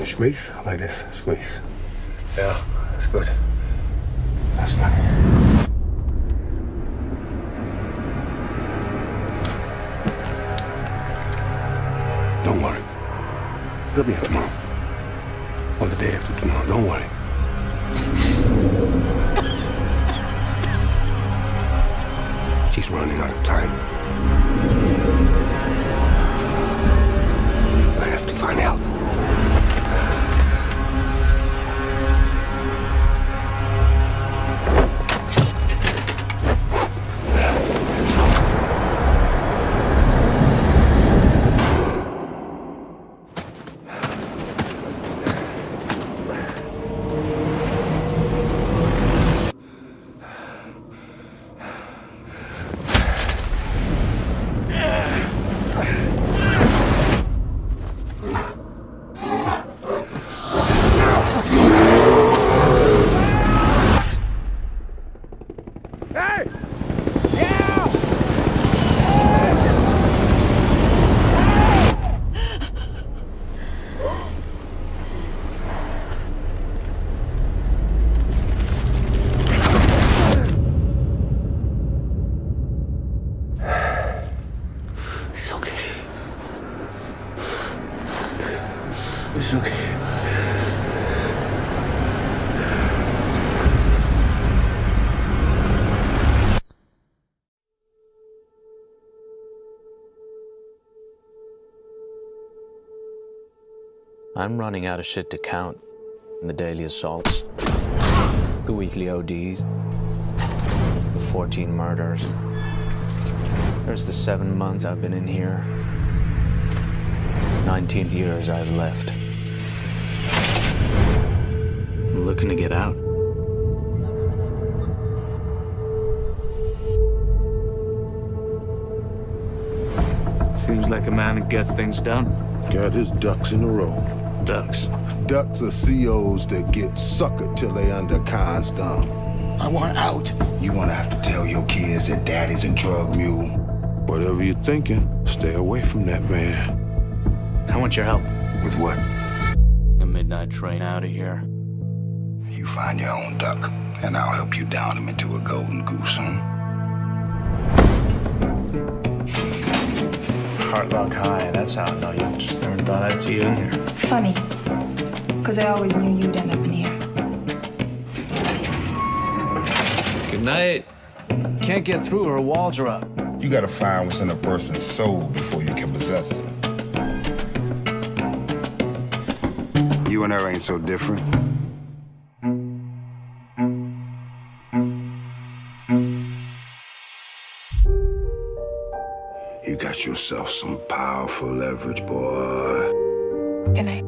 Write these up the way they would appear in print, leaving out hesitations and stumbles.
Squeeze like this. Squeeze. Yeah, that's good. That's good. Don't worry. They'll be here tomorrow. Or the day after tomorrow. Don't worry. She's running out of time. I have to find help. It's okay. I'm running out of shit to count. The daily assaults, the weekly ODs, the 14 murders. There's the 7 months I've been in here. 19 years I've left. I'm looking to get out. Seems like a man that gets things done. Got his ducks in a row. Ducks. Ducks are COs that get suckered till they under Khan's thumb. I want out. You won't have to tell your kids that daddy's a drug mule. Whatever you're thinking, stay away from that man. I want your help. With what? A midnight train out of here. You find your own duck, and I'll help you down him into a golden goose, huh? Heartlock high, that's how I know you. Just never thought I'd see you in here. Funny, because I always knew you'd end up in here. Good night. Can't get through, her walls are up. You gotta find what's in a person's soul before you can possess it. You and her ain't so different. You got yourself some powerful leverage, boy. Good night.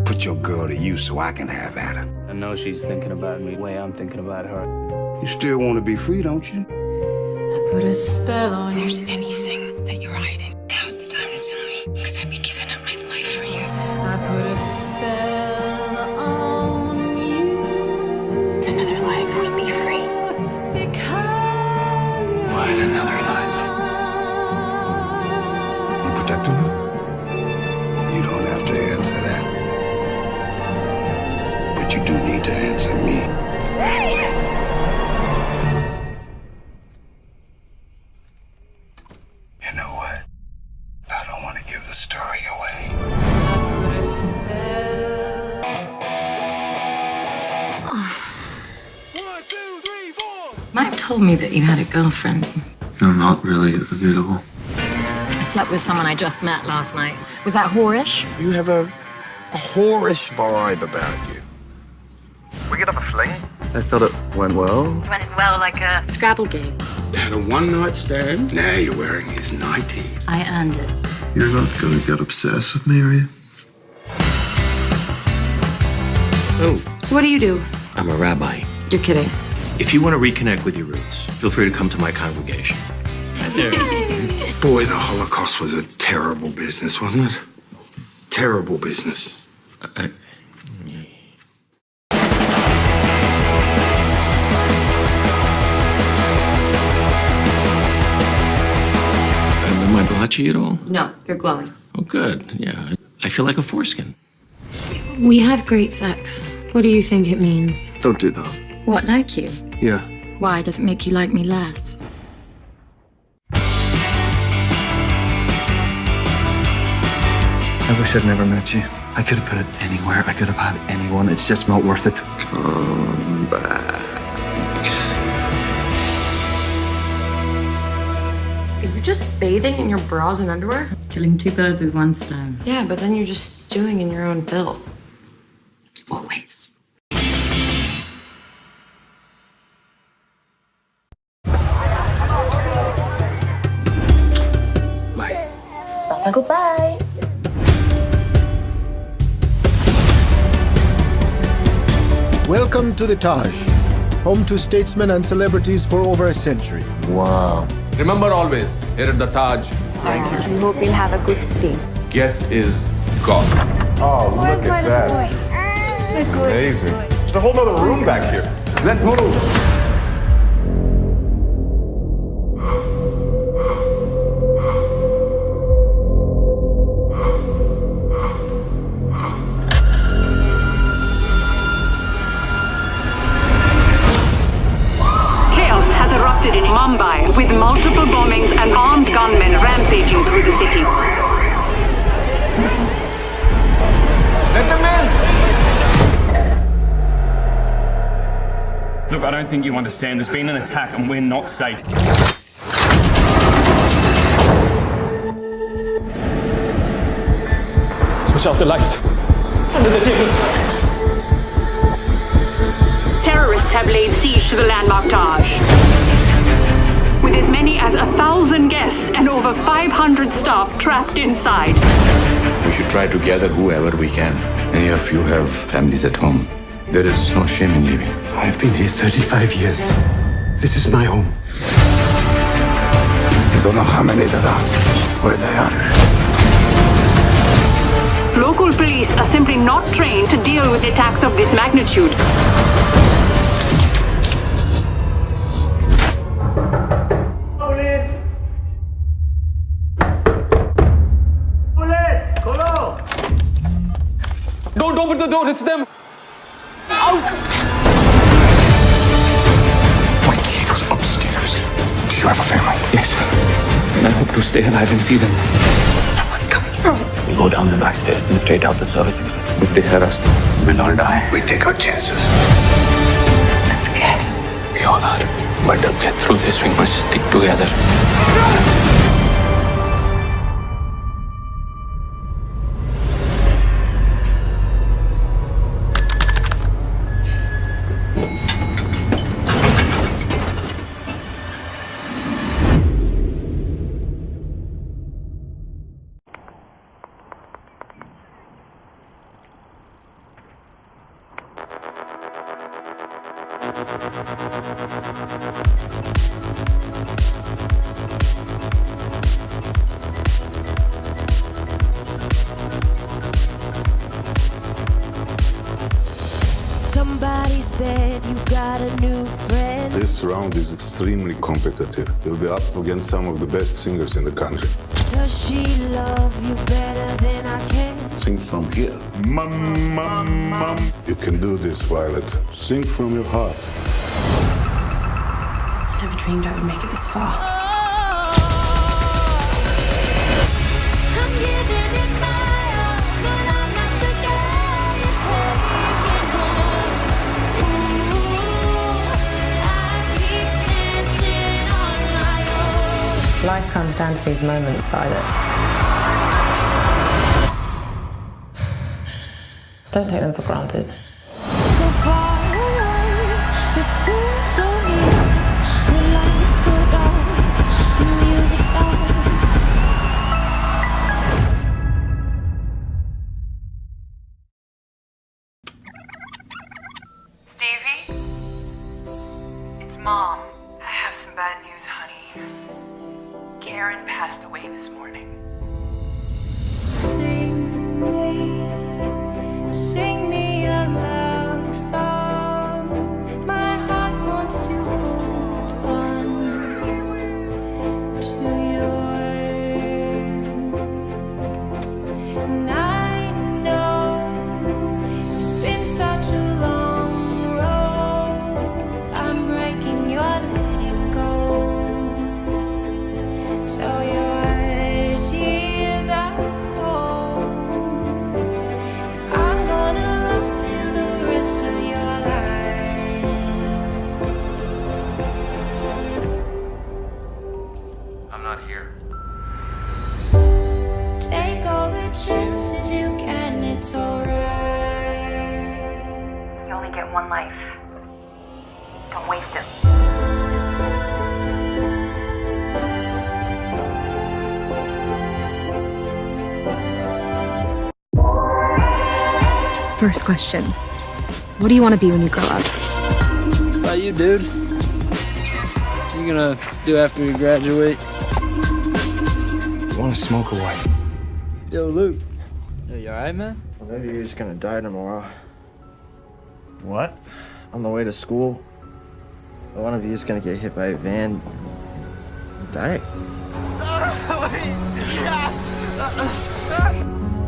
Put your girl to use so I can have at her. I know she's thinking about me the way I'm thinking about her. You still want to be free, don't you? I put a spell on you. If there's anything that you're hiding, now's the time to tell me, because I'd be giving up my life for you. I put a spell on you. Another life would be free. Because Why another life? You protecting her? You don't have to answer that. But you do need to answer me. You know what? I don't want to give the story away. Mike told me that you had a girlfriend. I'm not really available. I slept with someone I just met last night. Was that whorish? You have a whorish vibe about you. We could have a fling. I thought it went well. Went well like a Scrabble game. Had a one-night stand. Now you're wearing his nightie. I earned it. You're not gonna get obsessed with me, are you? Oh, So what do you do? I'm a rabbi. You're kidding. If you want to reconnect with your roots, feel free to come to my congregation. Right there. Boy, the Holocaust was a terrible business, wasn't it? Terrible business. Am I blotchy at all? No, you're glowing. Oh, good. Yeah. I feel like a foreskin. We have great sex. What do you think it means? Don't do that. What, like you? Yeah. Why does it make you like me less? I wish I'd never met you. I could have put it anywhere. I could have had anyone. It's just not worth it. Come back. Are you just bathing in your bras and underwear? Killing two birds with one stone. Yeah, but then you're just stewing in your own filth. Always. Bye. Goodbye. Welcome to the Taj, home to statesmen and celebrities for over a century. Wow. Remember always, here at the Taj, We hope you'll have a good stay. guest is God. Oh, look at that. It's amazing. There's a whole other room back here. Let's move. Chaos has erupted in Mumbai with multiple bombings and armed gunmen rampaging through the city. Let them in! Look, I don't think you understand. There's been an attack and we're not safe. Switch off the lights. Under the tables. Terrorists have laid siege to the landmark Taj. With as many as 1,000 guests and over 500 staff trapped inside. We should try to gather whoever we can. Many of you have families at home. There is no shame in leaving. I've been here 35 years. This is my home. You don't know how many there are, where they are. Local police are simply not trained to deal with attacks of this magnitude. Don't open the door, it's them! Out! My kid's upstairs. Do you have a family? Yes. And I hope to stay alive and see them. What's coming from us? We go down the back stairs and straight out the service exit. If they hurt us, we'll all die. We take our chances. I'm scared. We all are. But to get through this, we must stick together. Somebody said you got a new friend. This round is extremely competitive. You'll be up against some of the best singers in the country. Does she love you better than I can? Sing from here. Mum. You can do this, Violet. Sing from your heart. Never dreamed I would make it this far. I'm giving it my all, but I'm not the girl you're taking home. Ooh, I keep dancing on my own. Life comes down to these moments, Violet. Don't take them for granted. So far away, but still so near. The lights go down, the music dies. Stevie? It's Mom. I have some bad news, honey. Karen passed away this morning. Sing me a First question. What do you want to be when you grow up? How about you, dude? What you gonna do after you graduate? You want to smoke a white? Yo, Luke. Hey, you alright, man? Well, maybe you're just gonna die tomorrow. What? On the way to school, one of you is gonna get hit by a van and die.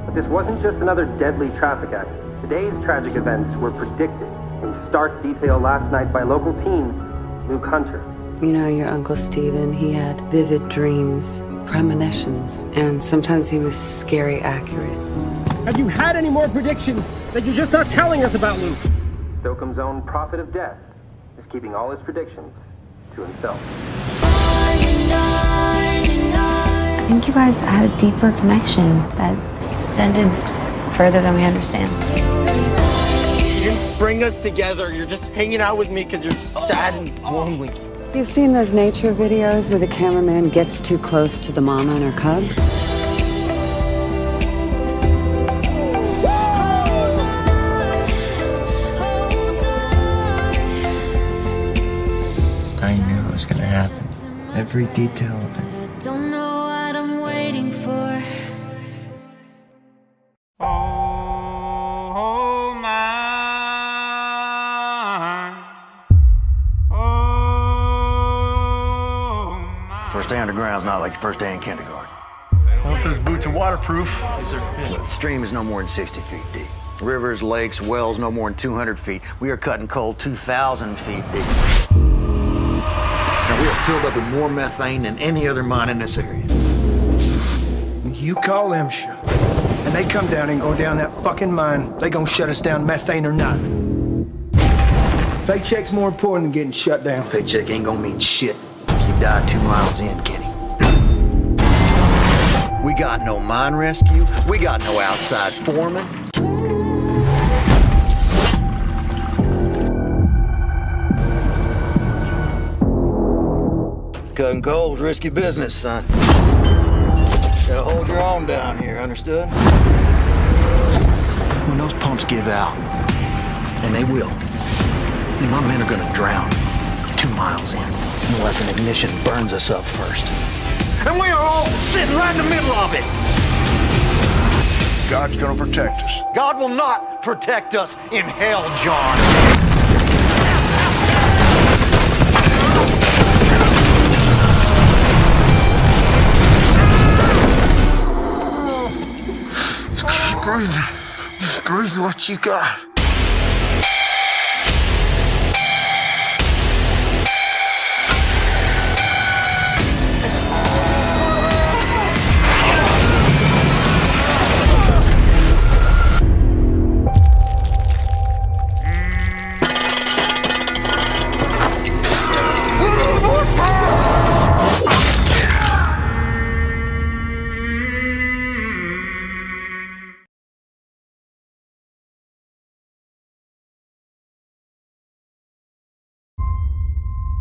But this wasn't just another deadly traffic accident. Today's tragic events were predicted in stark detail last night by local teen Luke Hunter. You know, your Uncle Stephen, he had vivid dreams, premonitions, and sometimes he was scary accurate. Have you had any more predictions that you're just not telling us about, Luke? Stokeham's own prophet of death is keeping all his predictions to himself. I think you guys had a deeper connection that's extended further than we understand. You didn't bring us together. You're just hanging out with me because you're sad and lonely. You've seen those nature videos where the cameraman gets too close to the mama and her cub? I knew it was gonna happen. Every detail of it. Don't know what I'm waiting for. Oh, my. First day underground's not like the first day in kindergarten. Well, if those boots are waterproof. The stream is no more than 60 feet deep. Rivers, lakes, wells no more than 200 feet. We are cutting coal 2,000 feet deep. Now, we are filled up with more methane than any other mine in this area. You call them, sure. And they come down and go down that fucking mine, they gonna shut us down, methane or not. Paycheck's more important than getting shut down. Paycheck ain't gonna mean shit if you die 2 miles in, Kenny. We got no mine rescue. We got no outside foreman. Cutting coal's risky business, son. Gotta hold your own down here, understood? When those pumps give out, and they will, then my men are gonna drown 2 miles in, unless an ignition burns us up first. And we are all sitting right in the middle of it. God's gonna protect us. God will not protect us in hell, John. Squeeze what you got.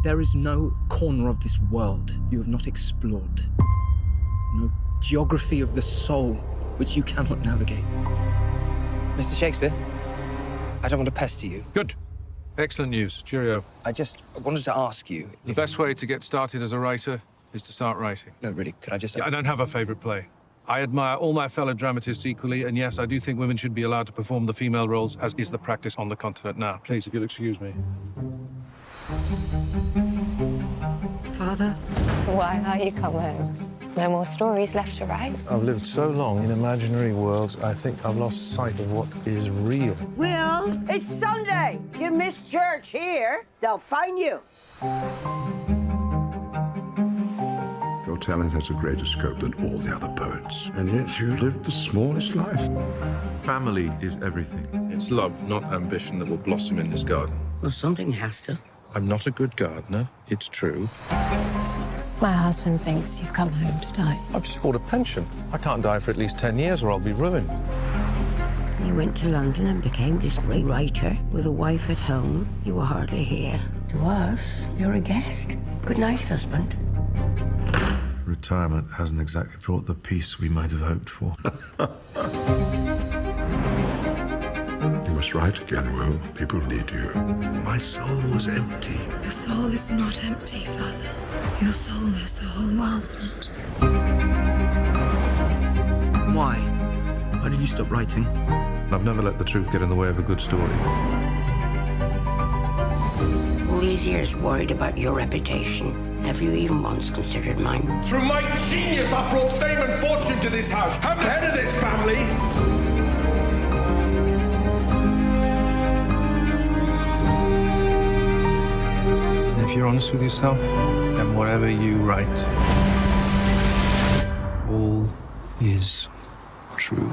There is no corner of this world you have not explored. No geography of the soul which you cannot navigate. Mr. Shakespeare, I don't want to pester you. Good. Excellent news. Cheerio. I wanted to ask you... The best way to get started as a writer is to start writing. No, really, could I just... Yeah, I don't have a favorite play. I admire all my fellow dramatists equally, and yes, I do think women should be allowed to perform the female roles, as is the practice on the continent now. Please, if you'll excuse me. Father? Why are you come home? No more stories left to write? I've lived so long in imaginary worlds, I think I've lost sight of what is real. Will, it's Sunday. You missed church here, they'll find you. Your talent has a greater scope than all the other poets, and yet you lived the smallest life. Family is everything. It's love, not ambition, that will blossom in this garden. Well, something has to. I'm not a good gardener, it's true. My husband thinks you've come home to die. I've just bought a pension. I can't die for at least 10 years or I'll be ruined. You went to London and became this great writer with a wife at home. You were hardly here. To us, you're a guest. Good night, husband. retirement hasn't exactly brought the peace we might have hoped for. You must write again, Will. People need you. My soul was empty. Your soul is not empty, Father. Your soul has the whole world in it. Why? Why did you stop writing? I've never let the truth get in the way of a good story. All these years worried about your reputation. Have you even once considered mine? Through my genius, I brought fame and fortune to this house. I'm the head of this family. If you're honest with yourself, then whatever you write, all is true.